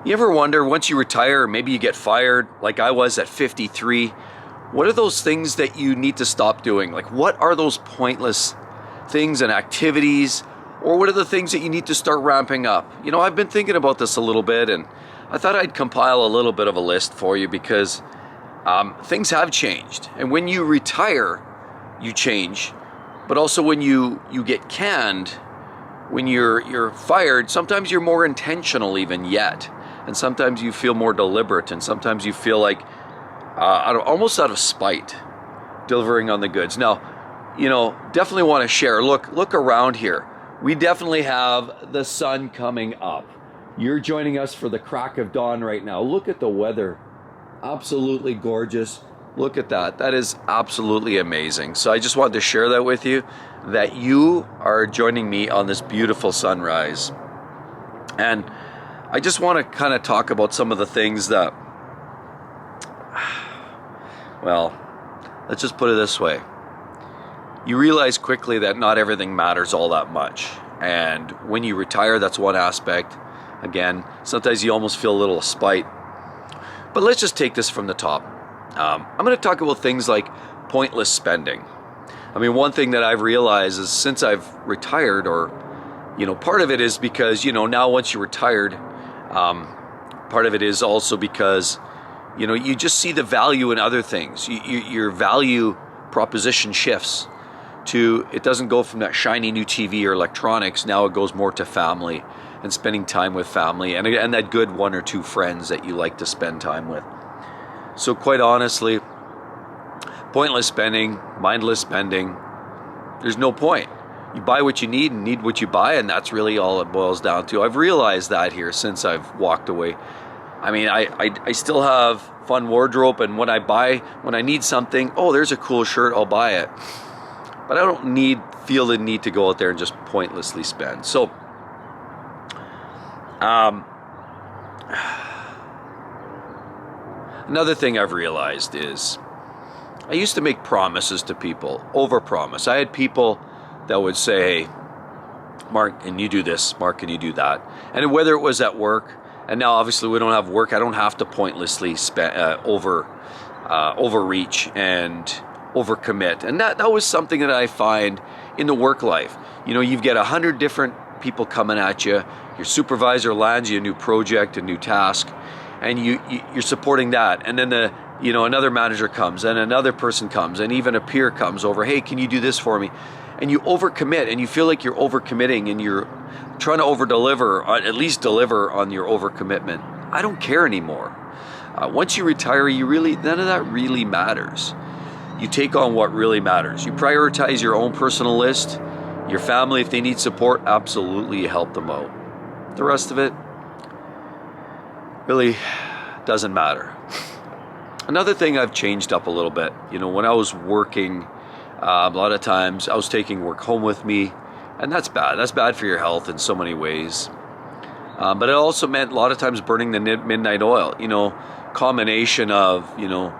You ever wonder, once you retire, maybe you get fired, like I was at 53, what are those things that you need to stop doing? Like, what are those pointless things and activities, or what are the things that you need to start ramping up? You know, I've been thinking about this a little bit, and I thought I'd compile a little bit of a list for you because things have changed. And when you retire, you change. But also when you get canned, when you're fired, sometimes you're more intentional even yet. And sometimes you feel more deliberate, and sometimes you feel like almost out of spite, delivering on the goods. Now, you know, definitely want to share. Look around here. We definitely have the sun coming up. You're joining us for the crack of dawn right now. Look at the weather. Absolutely gorgeous. Look at that. That is absolutely amazing. So I just wanted to share that with you, that you are joining me on this beautiful sunrise. And I just want to kind of talk about some of the things that, well, let's just put it this way. You realize quickly that not everything matters all that much. And when you retire, that's one aspect. Again, sometimes you almost feel a little spite. But let's just take this from the top. I'm going to talk about things like pointless spending. I mean, one thing that I've realized is since I've retired, or, you know, part of it is because, you know, now once you're retired, part of it is also because, you know, you just see the value in other things. Your value proposition shifts to, it doesn't go from that shiny new TV or electronics. Now it goes more to family and spending time with family and that good one or two friends that you like to spend time with. So quite honestly, pointless spending, mindless spending, there's no point. You buy what you need and need what you buy, and that's really all it boils down to. I've realized that here since I've walked away. I mean, I still have fun wardrobe, and when I need something, oh, there's a cool shirt, I'll buy it. But I don't feel the need to go out there and just pointlessly spend. So, another thing I've realized is I used to make promises to people, overpromise. I had people that would say, Mark, can you do this? Mark, can you do that? And whether it was at work, and now obviously we don't have work, I don't have to pointlessly overreach and overcommit. And that was something that I find in the work life. You know, you get 100 different people coming at you. Your supervisor lands you a new project, a new task, and you're supporting that. And then another manager comes, and another person comes, and even a peer comes over. Hey, can you do this for me? And you overcommit, and you feel like you're overcommitting, and you're trying to overdeliver, or at least deliver on your overcommitment. I don't care anymore. Once you retire, none of that really matters. You take on what really matters. You prioritize your own personal list. Your family, if they need support, absolutely you help them out. The rest of it really doesn't matter. Another thing I've changed up a little bit, you know, when I was working, a lot of times I was taking work home with me, and that's bad. That's bad for your health in so many ways. But it also meant a lot of times burning the midnight oil, you know, combination of, you know,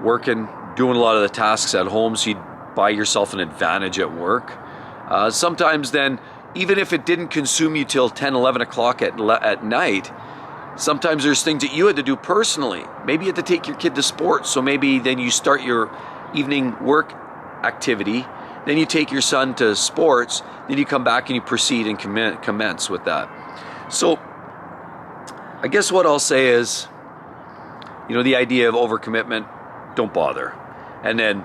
working, doing a lot of the tasks at home, so you buy yourself an advantage at work. Sometimes then, even if it didn't consume you till 10, 11 o'clock at night, sometimes there's things that you had to do personally. Maybe you had to take your kid to sports, so maybe then you start your evening work activity, then you take your son to sports, then you come back and you proceed and commence with that. So I guess what I'll say is, you know, the idea of overcommitment, don't bother. And then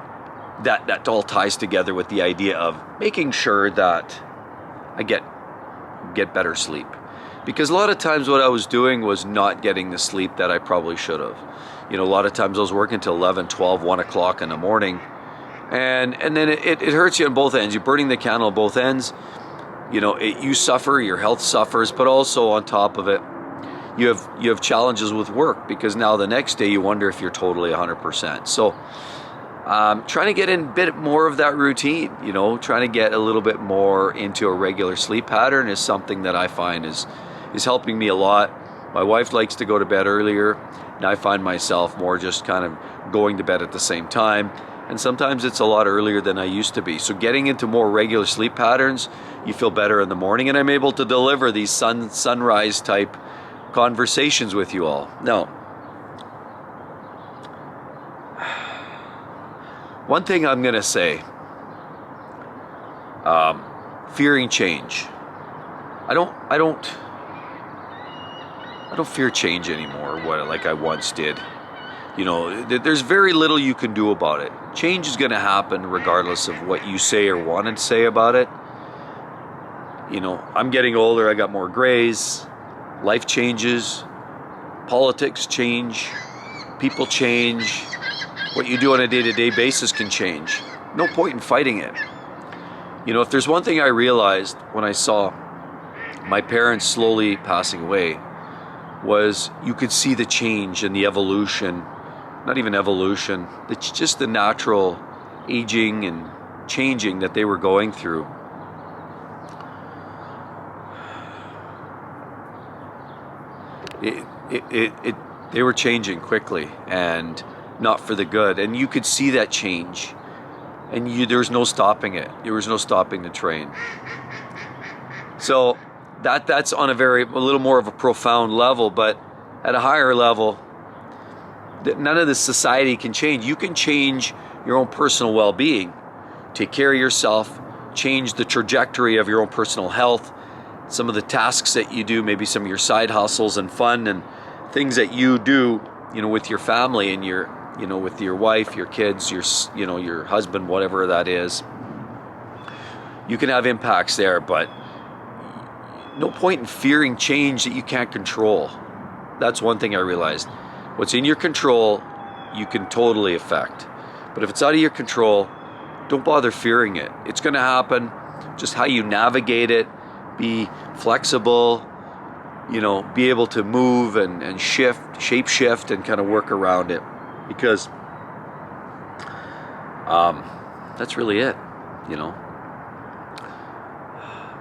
that all ties together with the idea of making sure that I get better sleep. Because a lot of times what I was doing was not getting the sleep that I probably should have. You know, a lot of times I was working till 11, 12, 1 o'clock in the morning. And then it hurts you on both ends. You're burning the candle on both ends. You know, you suffer, your health suffers, but also on top of it, you have challenges with work, because now the next day you wonder if you're totally 100%. So trying to get in a bit more of that routine, you know, trying to get a little bit more into a regular sleep pattern is something that I find is helping me a lot. My wife likes to go to bed earlier, and I find myself more just kind of going to bed at the same time. And sometimes it's a lot earlier than I used to be. So getting into more regular sleep patterns, you feel better in the morning, and I'm able to deliver these sunrise type conversations with you all. Now, one thing I'm going to say, fearing change. I don't fear change anymore, like I once did. You know, there's very little you can do about it. Change is going to happen regardless of what you say or want to say about it. You know, I'm getting older, I got more grays, life changes, politics change, people change, what you do on a day-to-day basis can change. No point in fighting it. You know, if there's one thing I realized when I saw my parents slowly passing away, was you could see the change and the evolution, not even evolution, it's just the natural aging and changing that they were going through. They were changing quickly and not for the good, and you could see that change, and there was no stopping it. There was no stopping the train. So that's on a little more of a profound level, but at a higher level, none of this society can change. You can change your own personal well-being, take care of yourself, change the trajectory of your own personal health, some of the tasks that you do, maybe some of your side hustles and fun and things that you do, you know, with your family and your, you know, with your wife, your kids, your, you know, your husband, whatever that is. You can have impacts there, but no point in fearing change that you can't control. That's one thing I realized. What's in your control, you can totally affect. But if it's out of your control, don't bother fearing it. It's going to happen. Just how you navigate it, be flexible, you know, be able to move and shape shift and kind of work around it. Because that's really it, you know.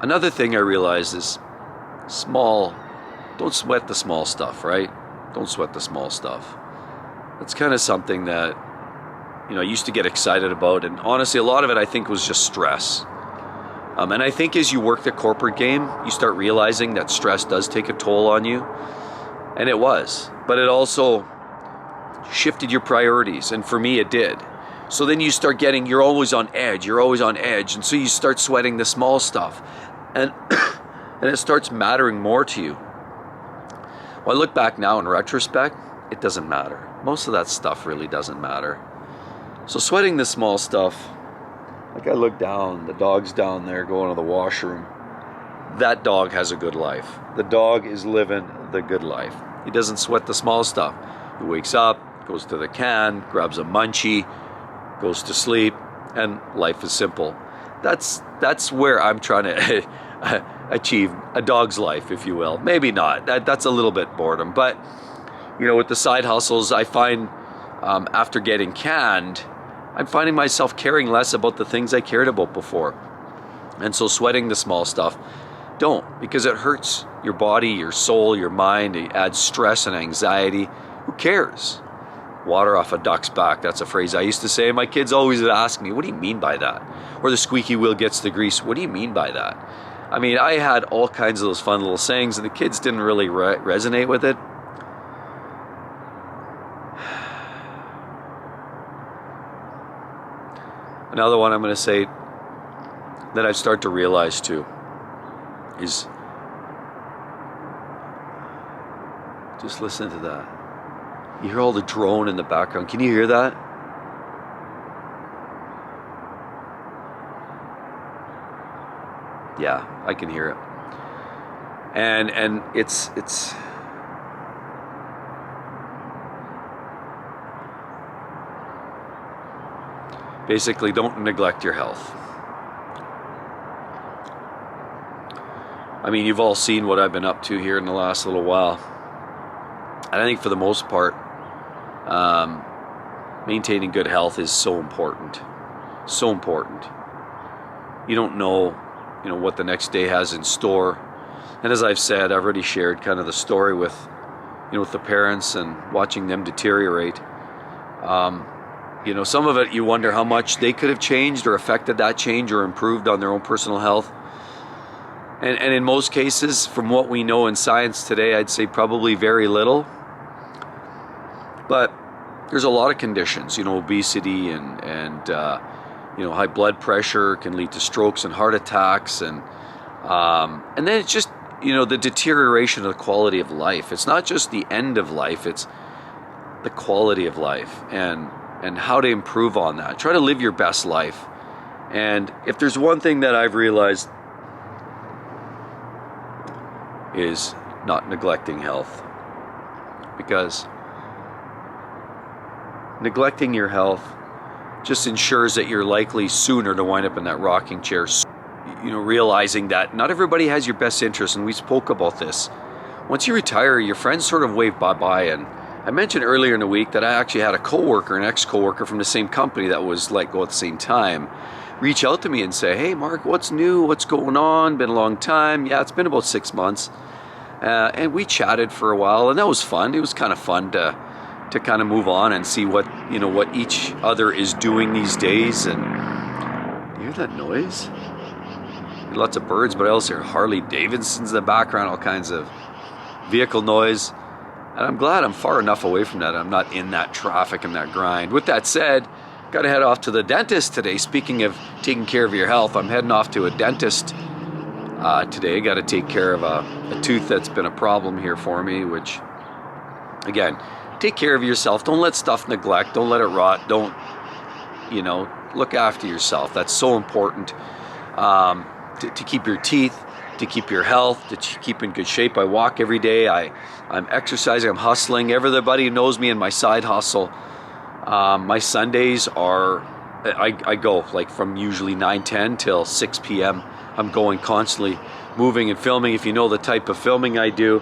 Another thing I realized is don't sweat the small stuff, right? Don't sweat the small stuff. That's kind of something that, you know, I used to get excited about. And honestly, a lot of it I think was just stress. And I think as you work the corporate game, you start realizing that stress does take a toll on you. And it was. But it also shifted your priorities. And for me, it did. So then you start you're always on edge. And so you start sweating the small stuff. And it starts mattering more to you. Well, I look back now in retrospect, it doesn't matter. Most of that stuff really doesn't matter. So sweating the small stuff, like I look down, the dog's down there going to the washroom. That dog has a good life. The dog is living the good life. He doesn't sweat the small stuff. He wakes up, goes to the can, grabs a munchie, goes to sleep, and life is simple. That's where I'm trying to achieve a dog's life, if you will. Maybe not. That's a little bit boredom. But, you know, with the side hustles, I find after getting canned, I'm finding myself caring less about the things I cared about before. And so sweating the small stuff, don't, because it hurts your body, your soul, your mind. It adds stress and anxiety. Who cares? Water off a duck's back. That's a phrase I used to say. My kids always would ask me, what do you mean by that? Or the squeaky wheel gets the grease. What do you mean by that? I mean, I had all kinds of those fun little sayings, and the kids didn't really resonate with it. Another one I'm going to say that I start to realize too is, just listen to that. You hear all the drone in the background. Can you hear that? Yeah, I can hear it. And it's basically, don't neglect your health. I mean, you've all seen what I've been up to here in the last little while. And I think for the most part, maintaining good health is so important. So important. You don't know, what the next day has in store. And as I've said, I've already shared kind of the story with the parents and watching them deteriorate. Some of it you wonder how much they could have changed or affected that change or improved on their own personal health. And in most cases, from what we know in science today, I'd say probably very little. But there's a lot of conditions, obesity and high blood pressure can lead to strokes and heart attacks, and then it's just the deterioration of the quality of life. It's not just the end of life; it's the quality of life and how to improve on that. Try to live your best life. And if there's one thing that I've realized, is not neglecting health, because neglecting your health just ensures that you're likely sooner to wind up in that rocking chair. Realizing that not everybody has your best interest, and we spoke about this. Once you retire, your friends sort of wave bye-bye. And I mentioned earlier in the week that I actually had an ex-coworker from the same company that was let go at the same time, reach out to me and say, "Hey Mark, what's new? What's going on? Been a long time." Yeah, it's been about 6 months. And we chatted for a while, and that was fun. It was kind of fun to kind of move on and see what each other is doing these days. And you hear that noise? Lots of birds, but I also hear Harley Davidsons in the background, all kinds of vehicle noise. And I'm glad I'm far enough away from that. I'm not in that traffic and that grind. With that said, got to head off to the dentist today. Speaking of taking care of your health, I'm heading off to a dentist today. Got to take care of a tooth that's been a problem here for me, which, again, take care of yourself. Don't let stuff neglect. Don't let it rot. Don't, look after yourself. That's so important to keep your teeth, to keep your health, to keep in good shape. I walk every day. I'm exercising. I'm hustling. Everybody who knows me in my side hustle. My Sundays are, I go like from usually 9-10 till 6 p.m. I'm going constantly moving and filming. If you know the type of filming I do,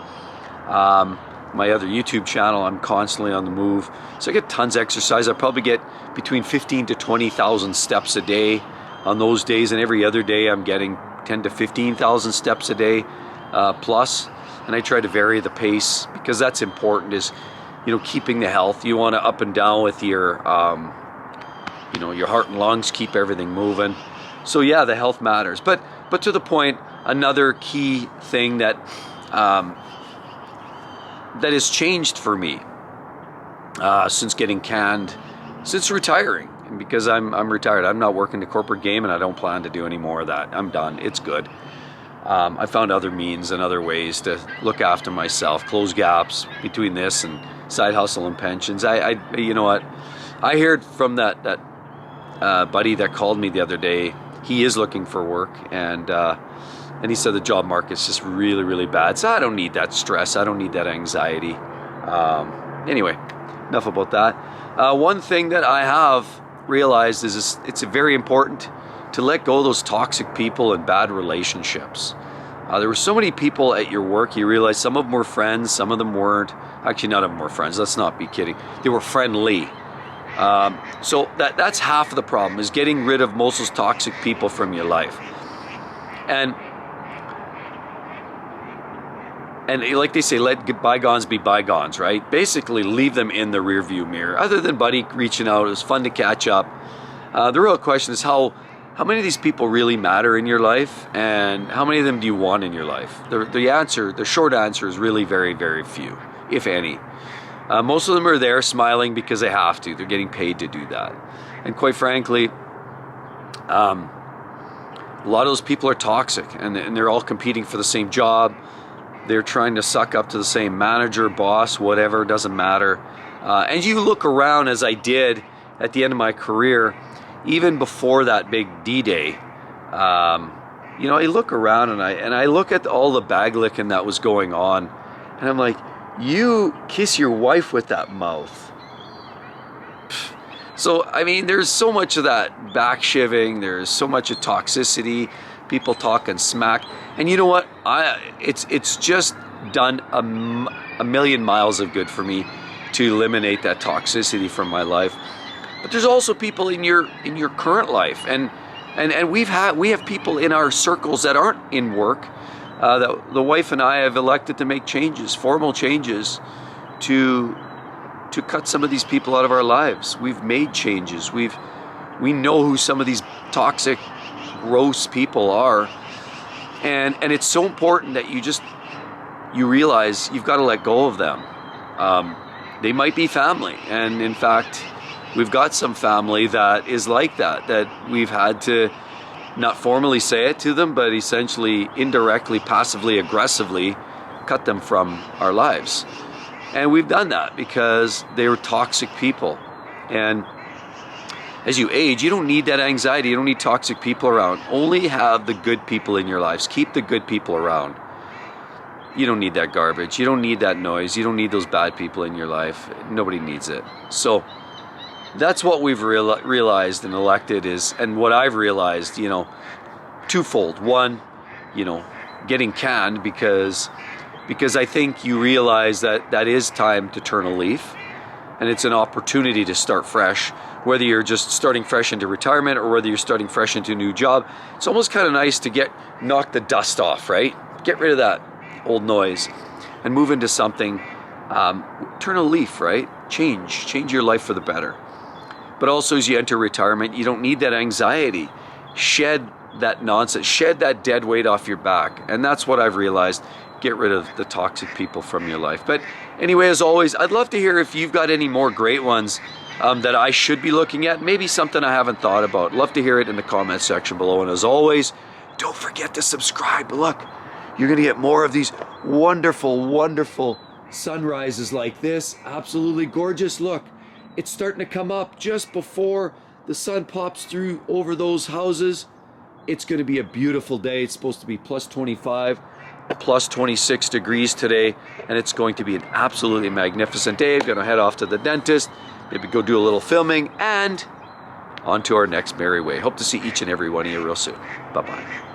my other YouTube channel, I'm constantly on the move. So I get tons of exercise. I probably get between 15 to 20,000 steps a day on those days. And every other day I'm getting 10 to 15,000 steps a day plus. And I try to vary the pace because that's important, is, keeping the health. You want to up and down with your, your heart and lungs, keep everything moving. So yeah, the health matters. But to the point, another key thing that that has changed for me since getting canned, since retiring, and because I'm retired, I'm not working the corporate game, and I don't plan to do any more of that. I'm done. It's good. I found other means and other ways to look after myself, close gaps between this and side hustle and pensions. You know what? I heard from that buddy that called me the other day. He is looking for work, and he said the job market's just really, really bad. So I don't need that stress. I don't need that anxiety. Anyway, enough about that. One thing that I have realized is it's very important to let go of those toxic people and bad relationships. There were so many people at your work, you realize some of them were friends, some of them weren't. Actually, none of them were friends. Let's not be kidding. They were friendly. So that's half of the problem, is getting rid of most of those toxic people from your life. And like they say, let bygones be bygones, right? Basically, leave them in the rearview mirror. Other than Buddy reaching out, it was fun to catch up. The real question is how many of these people really matter in your life, and how many of them do you want in your life? The short answer is really very, very few, if any. Most of them are there smiling because they have to. They're getting paid to do that. And quite frankly, a lot of those people are toxic, and they're all competing for the same job. They're trying to suck up to the same manager, boss, whatever, doesn't matter. And you look around, as I did at the end of my career, even before that big D-Day, I look around and I look at all the bag licking that was going on, and I'm like, you kiss your wife with that mouth. So, I mean, there's so much of that back shivving, there's so much of toxicity, people talking smack, and you know what? It's just done a million miles of good for me to eliminate that toxicity from my life. But there's also people in your current life, and we have people in our circles that aren't in work. The wife and I have elected to make changes, formal changes, to cut some of these people out of our lives. We've made changes. We know who some of these toxic, gross people are, And it's so important that you realize you've got to let go of them. They might be family, and in fact, we've got some family that is like that we've had to not formally say it to them, but essentially indirectly, passively, aggressively cut them from our lives. And we've done that because they were toxic people. And as you age, you don't need that anxiety. You don't need toxic people around. Only have the good people in your lives. Keep the good people around. You don't need that garbage. You don't need that noise. You don't need those bad people in your life. Nobody needs it. So that's what we've realized and elected is, and what I've realized, twofold. One, getting canned because I think you realize that is time to turn a leaf, and it's an opportunity to start fresh. Whether you're just starting fresh into retirement or whether you're starting fresh into a new job, it's almost kind of nice to knock the dust off, right? Get rid of that old noise and move into something, turn a leaf, right? Change your life for the better. But also as you enter retirement, you don't need that anxiety. Shed that nonsense, shed that dead weight off your back. And that's what I've realized. Get rid of the toxic people from your life. But anyway, as always, I'd love to hear if you've got any more great ones that I should be looking at. Maybe something I haven't thought about. Love to hear it in the comment section below. And as always, don't forget to subscribe. Look, you're going to get more of these wonderful, wonderful sunrises like this. Absolutely gorgeous. Look, it's starting to come up just before the sun pops through over those houses. It's going to be a beautiful day. It's supposed to be plus 25, plus 26 degrees today, and it's going to be an absolutely magnificent day. I'm going to head off to the dentist, maybe go do a little filming, and on to our next merry way. Hope to see each and every one of you real soon. Bye-bye.